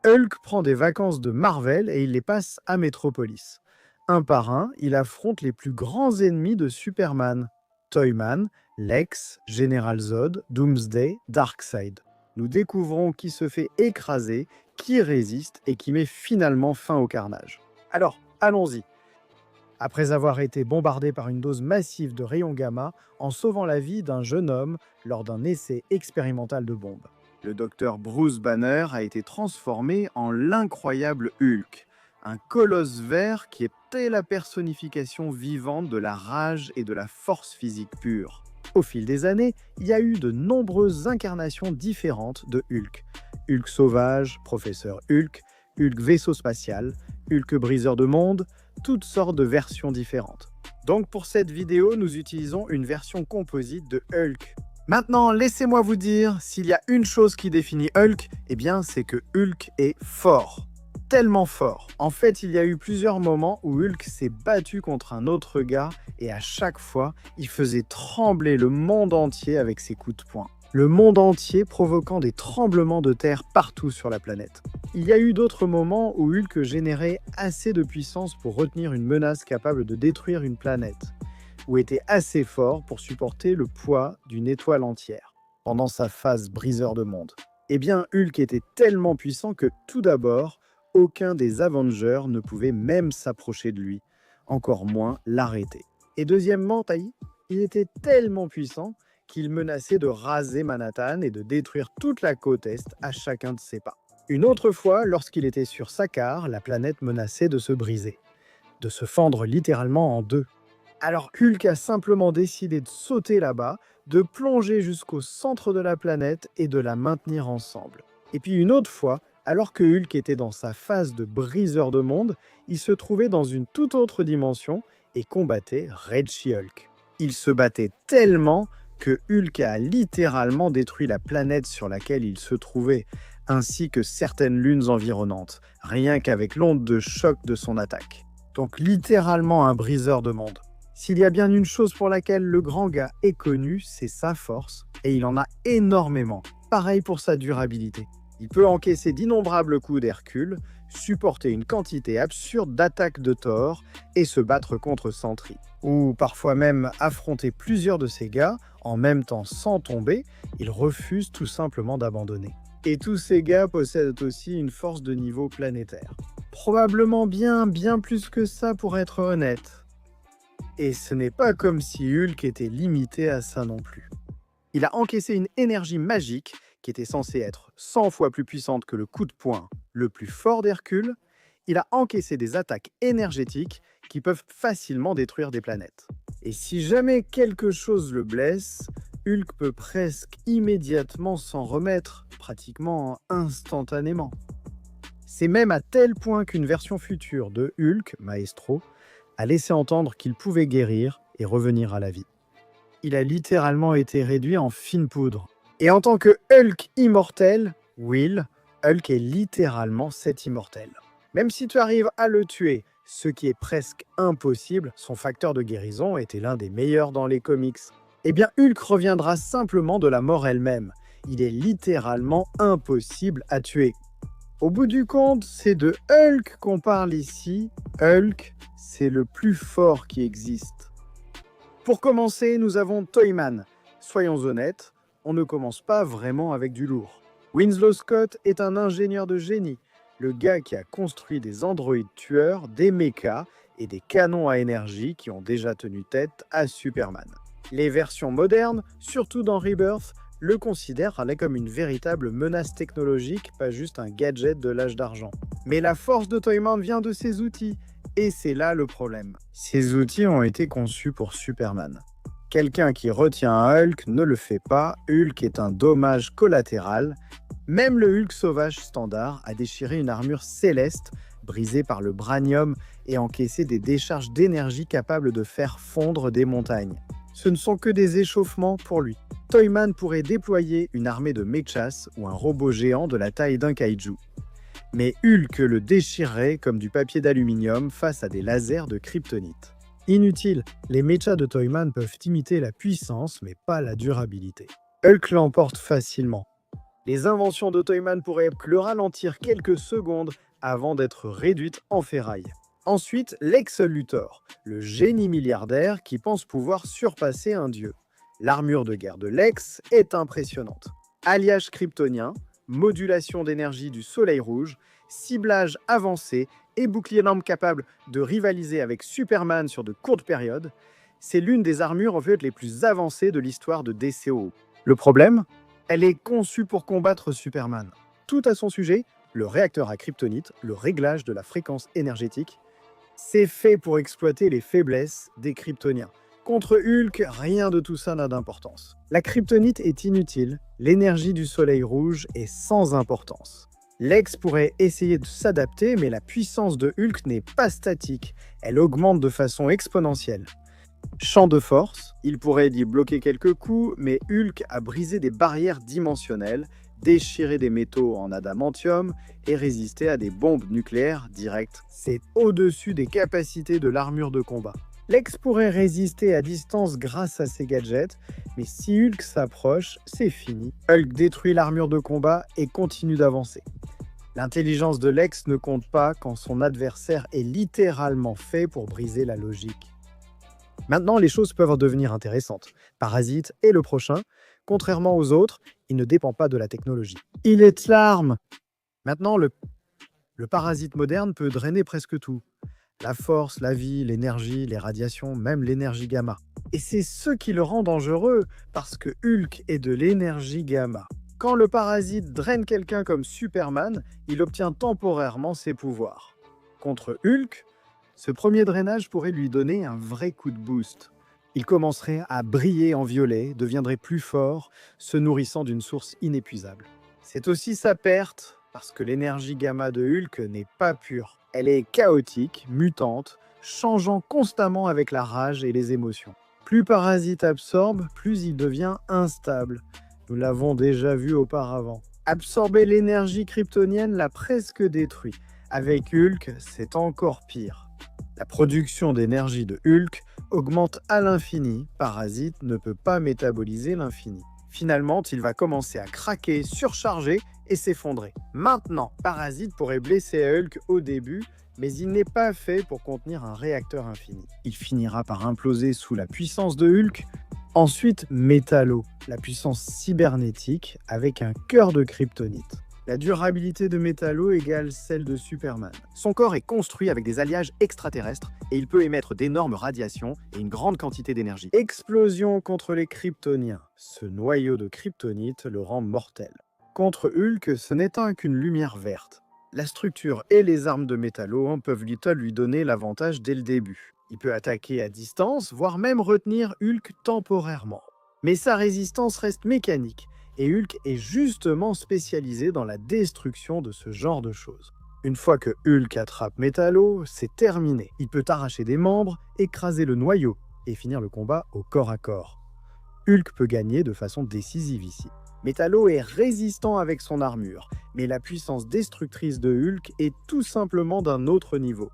Hulk prend des vacances de Marvel et il les passe à Metropolis. Un par un, il affronte les plus grands ennemis de Superman. Toyman, Lex, General Zod, Doomsday, Darkseid. Nous découvrons qui se fait écraser, qui résiste et qui met finalement fin au carnage. Alors, allons-y. Après avoir été bombardé par une dose massive de rayons gamma en sauvant la vie d'un jeune homme lors d'un essai expérimental de bombe. Le docteur Bruce Banner a été transformé en l'incroyable Hulk, un colosse vert qui était la personnification vivante de la rage et de la force physique pure. Au fil des années, il y a eu de nombreuses incarnations différentes de Hulk. Hulk sauvage, professeur Hulk, Hulk vaisseau spatial, Hulk briseur de monde, toutes sortes de versions différentes. Donc pour cette vidéo, nous utilisons une version composite de Hulk. Maintenant, laissez-moi vous dire, s'il y a une chose qui définit Hulk, eh bien c'est que Hulk est fort. Tellement fort. En fait, il y a eu plusieurs moments où Hulk s'est battu contre un autre gars et à chaque fois, il faisait trembler le monde entier avec ses coups de poing. Le monde entier provoquant des tremblements de terre partout sur la planète. Il y a eu d'autres moments où Hulk générait assez de puissance pour retenir une menace capable de détruire une planète, ou était assez fort pour supporter le poids d'une étoile entière, pendant sa phase briseur de monde. Eh bien, Hulk était tellement puissant que, tout d'abord, aucun des Avengers ne pouvait même s'approcher de lui, encore moins l'arrêter. Et deuxièmement, il était tellement puissant qu'il menaçait de raser Manhattan et de détruire toute la côte Est à chacun de ses pas. Une autre fois, lorsqu'il était sur Sakaar, la planète menaçait de se briser, de se fendre littéralement en deux. Alors Hulk a simplement décidé de sauter là-bas, de plonger jusqu'au centre de la planète et de la maintenir ensemble. Et puis une autre fois, alors que Hulk était dans sa phase de briseur de monde, il se trouvait dans une toute autre dimension et combattait Red She-Hulk. Il se battait tellement que Hulk a littéralement détruit la planète sur laquelle il se trouvait, ainsi que certaines lunes environnantes, rien qu'avec l'onde de choc de son attaque. Donc littéralement un briseur de monde. S'il y a bien une chose pour laquelle le grand gars est connu, c'est sa force, et il en a énormément. Pareil pour sa durabilité. Il peut encaisser d'innombrables coups d'Hercule, supporter une quantité absurde d'attaques de Thor et se battre contre Sentry. Ou parfois même affronter plusieurs de ses gars en même temps sans tomber, il refuse tout simplement d'abandonner. Et tous ces gars possèdent aussi une force de niveau planétaire. Probablement bien plus que ça pour être honnête. Et ce n'est pas comme si Hulk était limité à ça non plus. Il a encaissé une énergie magique qui était censée être 100 fois plus puissante que le coup de poing le plus fort d'Hercule. Il a encaissé des attaques énergétiques qui peuvent facilement détruire des planètes. Et si jamais quelque chose le blesse, Hulk peut presque immédiatement s'en remettre, pratiquement instantanément. C'est même à tel point qu'une version future de Hulk, Maestro, a laissé entendre qu'il pouvait guérir et revenir à la vie. Il a littéralement été réduit en fine poudre. Et en tant que Hulk immortel, Will, Hulk est littéralement cet immortel. Même si tu arrives à le tuer, ce qui est presque impossible, son facteur de guérison était l'un des meilleurs dans les comics. Eh bien, Hulk reviendra simplement de la mort elle-même. Il est littéralement impossible à tuer. Au bout du compte, c'est de Hulk qu'on parle ici. Hulk, c'est le plus fort qui existe. Pour commencer, nous avons Toyman. Soyons honnêtes, on ne commence pas vraiment avec du lourd. Winslow Scott est un ingénieur de génie, le gars qui a construit des androïdes tueurs, des mechas et des canons à énergie qui ont déjà tenu tête à Superman. Les versions modernes, surtout dans Rebirth, le considèrent comme une véritable menace technologique, pas juste un gadget de l'âge d'argent. Mais la force de Toyman vient de ses outils, et c'est là le problème. Ces outils ont été conçus pour Superman. Quelqu'un qui retient un Hulk ne le fait pas, Hulk est un dommage collatéral. Même le Hulk sauvage standard a déchiré une armure céleste, brisée par le branium et encaissé des décharges d'énergie capables de faire fondre des montagnes. Ce ne sont que des échauffements pour lui. Toyman pourrait déployer une armée de mechas ou un robot géant de la taille d'un kaiju. Mais Hulk le déchirerait comme du papier d'aluminium face à des lasers de kryptonite. Inutile, les mechas de Toyman peuvent imiter la puissance mais pas la durabilité. Hulk l'emporte facilement. Les inventions de Toyman pourraient le ralentir quelques secondes avant d'être réduite en ferraille. Ensuite, Lex Luthor, le génie milliardaire qui pense pouvoir surpasser un dieu. L'armure de guerre de Lex est impressionnante. Alliage kryptonien, modulation d'énergie du soleil rouge, ciblage avancé et bouclier d'armes capable de rivaliser avec Superman sur de courtes périodes, c'est l'une des armures en fait les plus avancées de l'histoire de DCOO. Le problème, elle est conçue pour combattre Superman. Tout à son sujet, le réacteur à kryptonite, le réglage de la fréquence énergétique, c'est fait pour exploiter les faiblesses des kryptoniens. Contre Hulk, rien de tout ça n'a d'importance. La kryptonite est inutile, l'énergie du soleil rouge est sans importance. Lex pourrait essayer de s'adapter, mais la puissance de Hulk n'est pas statique, elle augmente de façon exponentielle. Champ de force, il pourrait y bloquer quelques coups, mais Hulk a brisé des barrières dimensionnelles, déchiré des métaux en adamantium et résisté à des bombes nucléaires directes. C'est au-dessus des capacités de l'armure de combat. Lex pourrait résister à distance grâce à ses gadgets, mais si Hulk s'approche, c'est fini. Hulk détruit l'armure de combat et continue d'avancer. L'intelligence de Lex ne compte pas quand son adversaire est littéralement fait pour briser la logique. Maintenant, les choses peuvent devenir intéressantes. Parasite est le prochain. Contrairement aux autres, il ne dépend pas de la technologie. Il est l'arme. Maintenant, le parasite moderne peut drainer presque tout. La force, la vie, l'énergie, les radiations, même l'énergie gamma. Et c'est ce qui le rend dangereux, parce que Hulk est de l'énergie gamma. Quand le parasite draine quelqu'un comme Superman, il obtient temporairement ses pouvoirs. Contre Hulk, ce premier drainage pourrait lui donner un vrai coup de boost. Il commencerait à briller en violet, deviendrait plus fort, se nourrissant d'une source inépuisable. C'est aussi sa perte, parce que l'énergie gamma de Hulk n'est pas pure. Elle est chaotique, mutante, changeant constamment avec la rage et les émotions. Plus Parasite absorbe, plus il devient instable. Nous l'avons déjà vu auparavant. Absorber l'énergie kryptonienne l'a presque détruit. Avec Hulk, c'est encore pire. La production d'énergie de Hulk augmente à l'infini. Parasite ne peut pas métaboliser l'infini. Finalement, il va commencer à craquer, surcharger et s'effondrer. Maintenant, Parasite pourrait blesser Hulk au début, mais il n'est pas fait pour contenir un réacteur infini. Il finira par imploser sous la puissance de Hulk. Ensuite, Metallo, la puissance cybernétique avec un cœur de kryptonite. La durabilité de Metallo égale celle de Superman. Son corps est construit avec des alliages extraterrestres et il peut émettre d'énormes radiations et une grande quantité d'énergie. Explosion contre les kryptoniens. Ce noyau de kryptonite le rend mortel. Contre Hulk, ce n'étant qu'une lumière verte. La structure et les armes de Metallo peuvent lui donner l'avantage dès le début. Il peut attaquer à distance, voire même retenir Hulk temporairement. Mais sa résistance reste mécanique. Et Hulk est justement spécialisé dans la destruction de ce genre de choses. Une fois que Hulk attrape Metallo, c'est terminé. Il peut arracher des membres, écraser le noyau et finir le combat au corps à corps. Hulk peut gagner de façon décisive ici. Metallo est résistant avec son armure, mais la puissance destructrice de Hulk est tout simplement d'un autre niveau.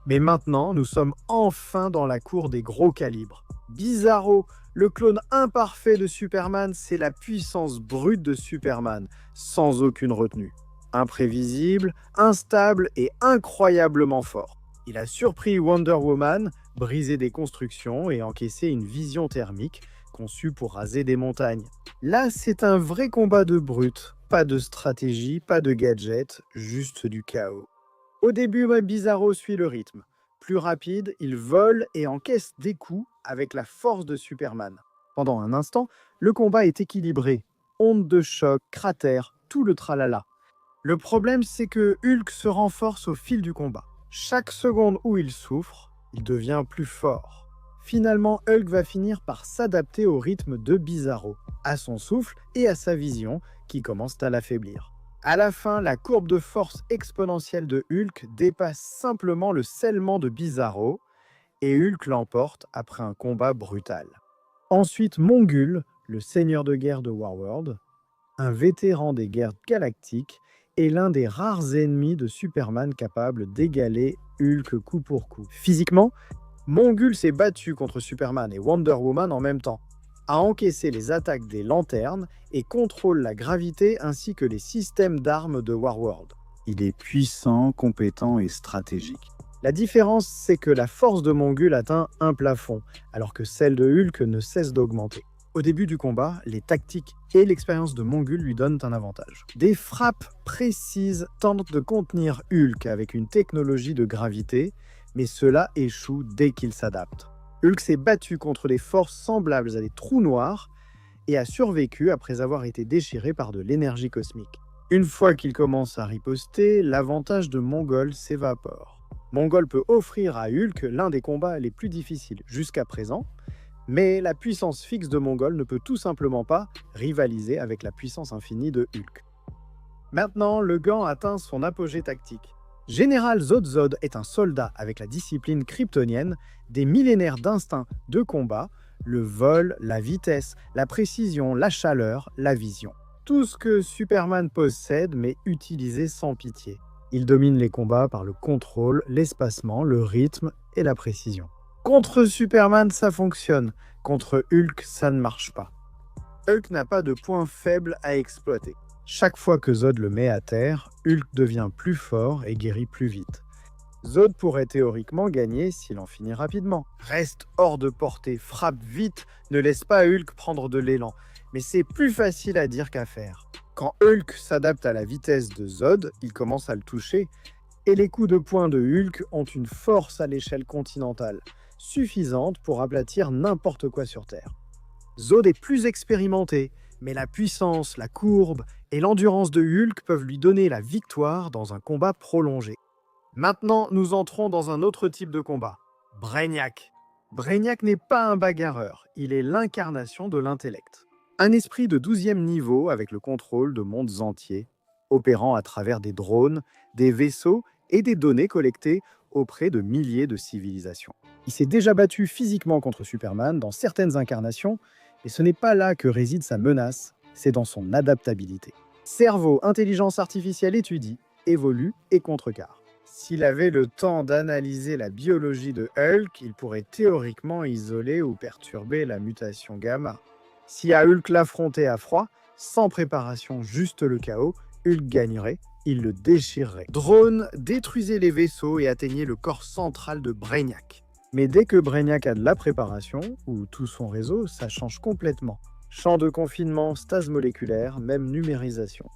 Mais maintenant, nous sommes enfin dans la cour des gros calibres. Bizarro, le clone imparfait de Superman, c'est la puissance brute de Superman, sans aucune retenue. Imprévisible, instable et incroyablement fort. Il a surpris Wonder Woman, brisé des constructions et encaissé une vision thermique conçue pour raser des montagnes. Là, c'est un vrai combat de brutes. Pas de stratégie, pas de gadget, juste du chaos. Au début, Bizarro suit le rythme. Plus rapide, il vole et encaisse des coups avec la force de Superman. Pendant un instant, le combat est équilibré. Ondes de choc, cratères, tout le tralala. Le problème, c'est que Hulk se renforce au fil du combat. Chaque seconde où il souffre, il devient plus fort. Finalement, Hulk va finir par s'adapter au rythme de Bizarro, à son souffle et à sa vision qui commencent à l'affaiblir. À la fin, la courbe de force exponentielle de Hulk dépasse simplement le scellement de Bizarro et Hulk l'emporte après un combat brutal. Ensuite, Mongul, le seigneur de guerre de Warworld, un vétéran des guerres galactiques, est l'un des rares ennemis de Superman capable d'égaler Hulk coup pour coup. Physiquement, Mongul s'est battu contre Superman et Wonder Woman en même temps. à encaisser les attaques des lanternes et contrôle la gravité ainsi que les systèmes d'armes de Warworld. Il est puissant, compétent et stratégique. La différence, c'est que la force de Mongul atteint un plafond, alors que celle de Hulk ne cesse d'augmenter. Au début du combat, les tactiques et l'expérience de Mongul lui donnent un avantage. Des frappes précises tentent de contenir Hulk avec une technologie de gravité, mais cela échoue dès qu'il s'adapte. Hulk s'est battu contre des forces semblables à des trous noirs et a survécu après avoir été déchiré par de l'énergie cosmique. Une fois qu'il commence à riposter, l'avantage de Mongol s'évapore. Mongol peut offrir à Hulk l'un des combats les plus difficiles jusqu'à présent, mais la puissance fixe de Mongol ne peut tout simplement pas rivaliser avec la puissance infinie de Hulk. Maintenant, le gant atteint son apogée tactique. Général Zod Zod est un soldat avec la discipline kryptonienne, des millénaires d'instincts de combat, le vol, la vitesse, la précision, la chaleur, la vision. Tout ce que Superman possède, mais utilisé sans pitié. Il domine les combats par le contrôle, l'espacement, le rythme et la précision. Contre Superman, ça fonctionne. Contre Hulk, ça ne marche pas. Hulk n'a pas de point faible à exploiter. Chaque fois que Zod le met à terre, Hulk devient plus fort et guérit plus vite. Zod pourrait théoriquement gagner s'il en finit rapidement. Reste hors de portée, frappe vite, ne laisse pas Hulk prendre de l'élan. Mais c'est plus facile à dire qu'à faire. Quand Hulk s'adapte à la vitesse de Zod, il commence à le toucher, et les coups de poing de Hulk ont une force à l'échelle continentale, suffisante pour aplatir n'importe quoi sur Terre. Zod est plus expérimenté, mais la puissance, la courbe et l'endurance de Hulk peuvent lui donner la victoire dans un combat prolongé. Maintenant, nous entrons dans un autre type de combat, Brainiac. Brainiac n'est pas un bagarreur, il est l'incarnation de l'intellect. Un esprit de 12e niveau avec le contrôle de mondes entiers, opérant à travers des drones, des vaisseaux et des données collectées auprès de milliers de civilisations. Il s'est déjà battu physiquement contre Superman dans certaines incarnations, mais ce n'est pas là que réside sa menace, c'est dans son adaptabilité. Cerveau, intelligence artificielle étudie, évolue et contrecarre. S'il avait le temps d'analyser la biologie de Hulk, il pourrait théoriquement isoler ou perturber la mutation gamma. Si à Hulk l'affrontait à froid, sans préparation, juste le chaos, Hulk gagnerait, il le déchirerait. Drone détruisait les vaisseaux et atteignait le corps central de Brainiac. Mais dès que Brainiac a de la préparation, ou tout son réseau, ça change complètement. Champ de confinement, stase moléculaire, même numérisation.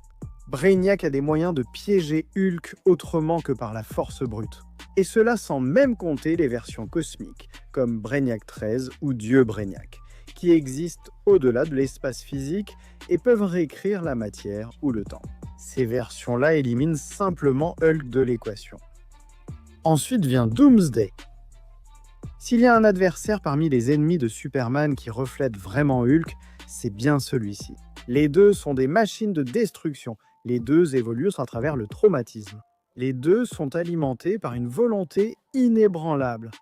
Brainiac a des moyens de piéger Hulk autrement que par la force brute. Et cela sans même compter les versions cosmiques, comme Brainiac 13 ou Dieu Brainiac, qui existent au-delà de l'espace physique et peuvent réécrire la matière ou le temps. Ces versions-là éliminent simplement Hulk de l'équation. Ensuite vient Doomsday. S'il y a un adversaire parmi les ennemis de Superman qui reflète vraiment Hulk, c'est bien celui-ci. Les deux sont des machines de destruction. Les deux évoluent à travers le traumatisme. Les deux sont alimentés par une volonté inébranlable.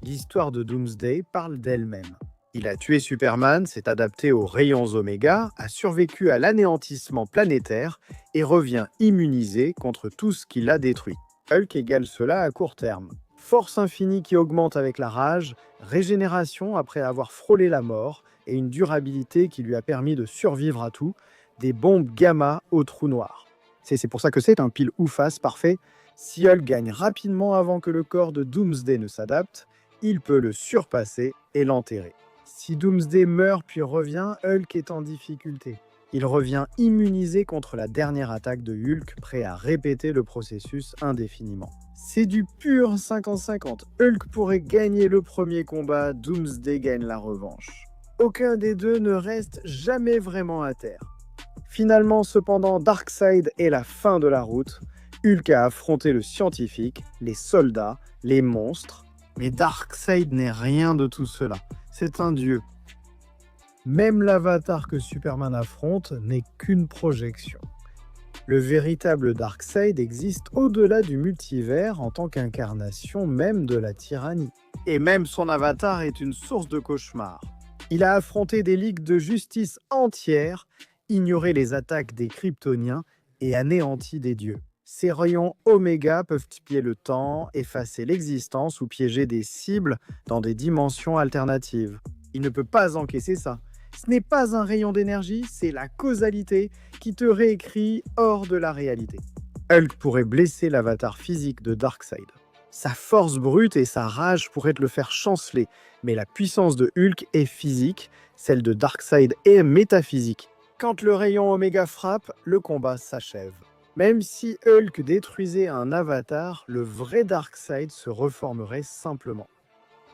L'histoire de Doomsday parle d'elle-même. Il a tué Superman, s'est adapté aux rayons Oméga, a survécu à l'anéantissement planétaire et revient immunisé contre tout ce qui l'a détruit. Hulk égale cela à court terme. Force infinie qui augmente avec la rage, régénération après avoir frôlé la mort et une durabilité qui lui a permis de survivre à tout, des bombes gamma au trou noir. C'est pour ça que c'est un pile ou face parfait. Si Hulk gagne rapidement avant que le corps de Doomsday ne s'adapte, il peut le surpasser et l'enterrer. Si Doomsday meurt puis revient, Hulk est en difficulté. Il revient immunisé contre la dernière attaque de Hulk, prêt à répéter le processus indéfiniment. C'est du pur 50-50. Hulk pourrait gagner le premier combat, Doomsday gagne la revanche. Aucun des deux ne reste jamais vraiment à terre. Finalement, cependant, Darkseid est la fin de la route. Hulk a affronté le scientifique, les soldats, les monstres. Mais Darkseid n'est rien de tout cela. C'est un dieu. Même l'avatar que Superman affronte n'est qu'une projection. Le véritable Darkseid existe au-delà du multivers en tant qu'incarnation même de la tyrannie. Et même son avatar est une source de cauchemar. Il a affronté des ligues de justice entières, ignoré les attaques des Kryptoniens et anéanti des dieux. Ces rayons Oméga peuvent piller le temps, effacer l'existence ou piéger des cibles dans des dimensions alternatives. Il ne peut pas encaisser ça. Ce n'est pas un rayon d'énergie, c'est la causalité qui te réécrit hors de la réalité. Hulk pourrait blesser l'avatar physique de Darkseid. Sa force brute et sa rage pourraient le faire chanceler, mais la puissance de Hulk est physique, celle de Darkseid est métaphysique. Quand le rayon Oméga frappe, le combat s'achève. Même si Hulk détruisait un avatar, le vrai Darkseid se reformerait simplement.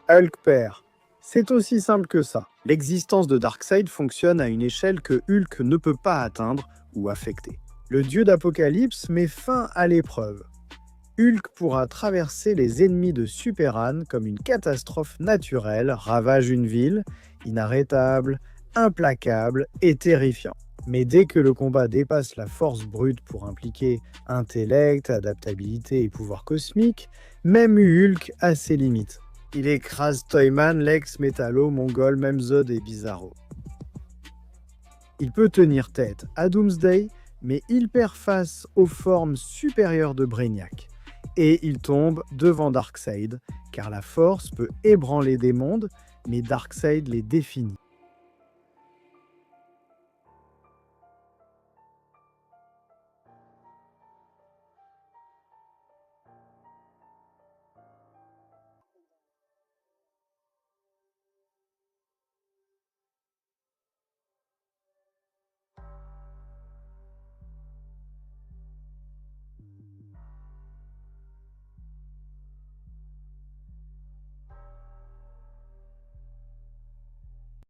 Hulk perd. C'est aussi simple que ça. L'existence de Darkseid fonctionne à une échelle que Hulk ne peut pas atteindre ou affecter. Le dieu d'Apocalypse met fin à l'épreuve. Hulk pourra traverser les ennemis de Super-Man comme une catastrophe naturelle, ravage une ville, inarrêtable, implacable et terrifiant. Mais dès que le combat dépasse la force brute pour impliquer intellect, adaptabilité et pouvoir cosmique, même Hulk a ses limites. Il écrase Toyman, Lex, Metallo, Mongol, Memzod et Bizarro. Il peut tenir tête à Doomsday, mais il perd face aux formes supérieures de Brainiac. Et il tombe devant Darkseid, car la force peut ébranler des mondes, mais Darkseid les définit.